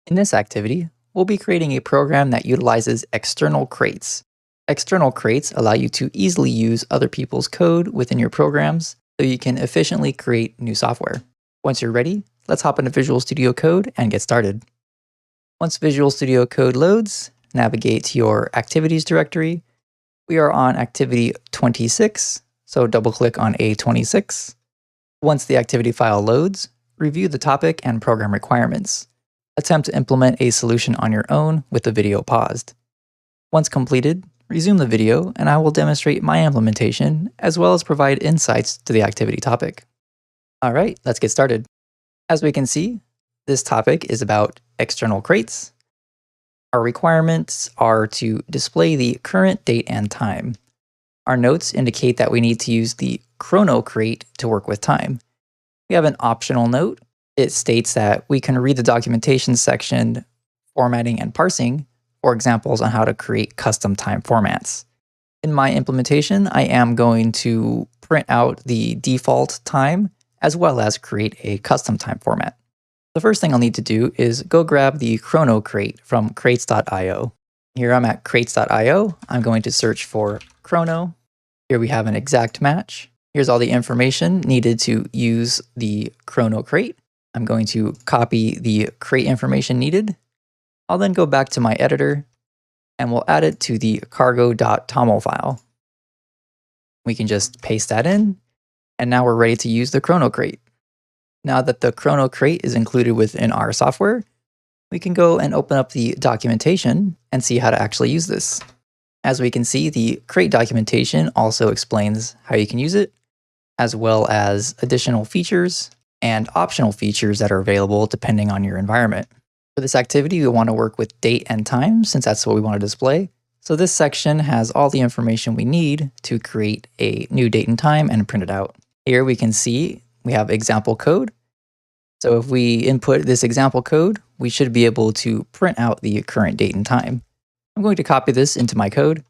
In this activity, we'll be creating a program that utilizes external crates. External crates allow you to easily use other people's code within your programs so you can efficiently create new software. Once you're ready, let's hop into Visual Studio Code and get started. Once Visual Studio Code loads, navigate to your Activities directory. We are on Activity 26, so double-click on A26. Once the activity file loads, review the topic and program requirements. Attempt to implement a solution on your own with the video paused. Once completed, resume the video and I will demonstrate my implementation as well as provide insights to the activity topic. Alright, let's get started. As we can see, this topic is about external crates. Our requirements are to display the current date and time. Our notes indicate that we need to use the chrono crate to work with time. We have an optional note. It states that we can read the documentation section, formatting and parsing, for examples on how to create custom time formats. In my implementation, I am going to print out the default time as well as create a custom time format. The first thing I'll need to do is go grab the chrono crate from crates.io. Here I'm at crates.io. I'm going to search for chrono. Here we have an exact match. Here's all the information needed to use the chrono crate. I'm going to copy the crate information needed. I'll then go back to my editor and we'll add it to the cargo.toml file. We can just paste that in and now we're ready to use the chrono crate. Now that the chrono crate is included within our software, we can go and open up the documentation and see how to actually use this. As we can see, the crate documentation also explains how you can use it, as well as additional features and optional features that are available depending on your environment. For this activity, we want to work with date and time since that's what we want to display. So this section has all the information we need to create a new date and time and print it out. Here we can see we have example code. So if we input this example code, we should be able to print out the current date and time. I'm going to copy this into my code.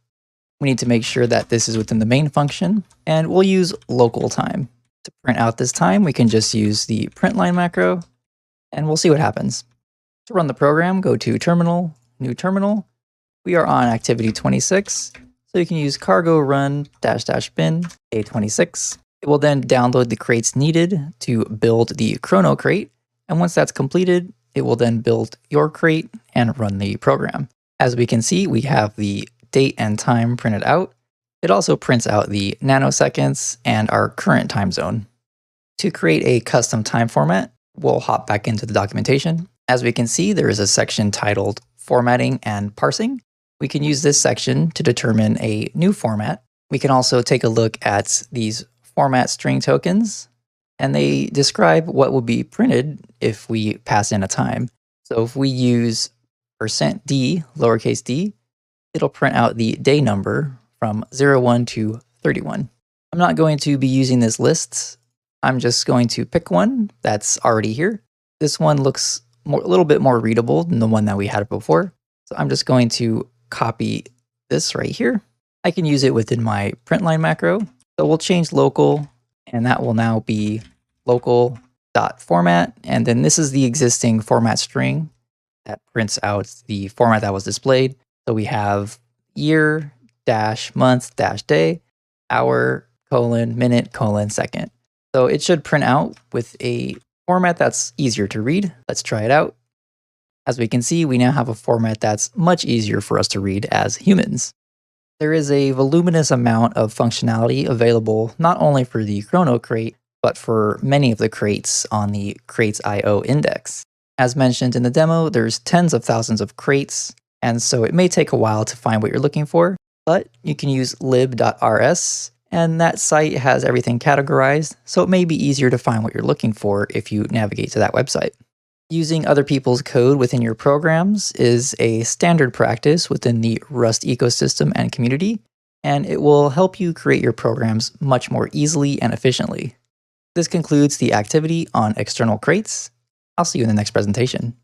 We need to make sure that this is within the main function, and we'll use local time. To print out this time, we can just use the print line macro, and we'll see what happens. To run the program, go to Terminal, New Terminal. We are on Activity 26, so you can use cargo run --bin A26. It will then download the crates needed to build the chrono crate, and once that's completed, it will then build your crate and run the program. As we can see, we have the date and time printed out. It also prints out the nanoseconds and our current time zone. To create a custom time format, we'll hop back into the documentation. As we can see, there is a section titled Formatting and Parsing. We can use this section to determine a new format. We can also take a look at these format string tokens, and they describe what will be printed if we pass in a time. So if we use %d, lowercase d, it'll print out the day number from 01 to 31. I'm not going to be using this list. I'm just going to pick one that's already here. This one looks a little bit more readable than the one that we had before. So I'm just going to copy this right here. I can use it within my print line macro. So we'll change local, and that will now be local.format. And then this is the existing format string that prints out the format that was displayed. So we have year, dash, month, dash, day, hour, colon, minute, colon, second. So it should print out with a format that's easier to read. Let's try it out. As we can see, we now have a format that's much easier for us to read as humans. There is a voluminous amount of functionality available not only for the chrono crate, but for many of the crates on the crates.io index. As mentioned in the demo, there's tens of thousands of crates, and so it may take a while to find what you're looking for, but you can use lib.rs, and that site has everything categorized, so it may be easier to find what you're looking for if you navigate to that website. Using other people's code within your programs is a standard practice within the Rust ecosystem and community, and it will help you create your programs much more easily and efficiently. This concludes the activity on external crates. I'll see you in the next presentation.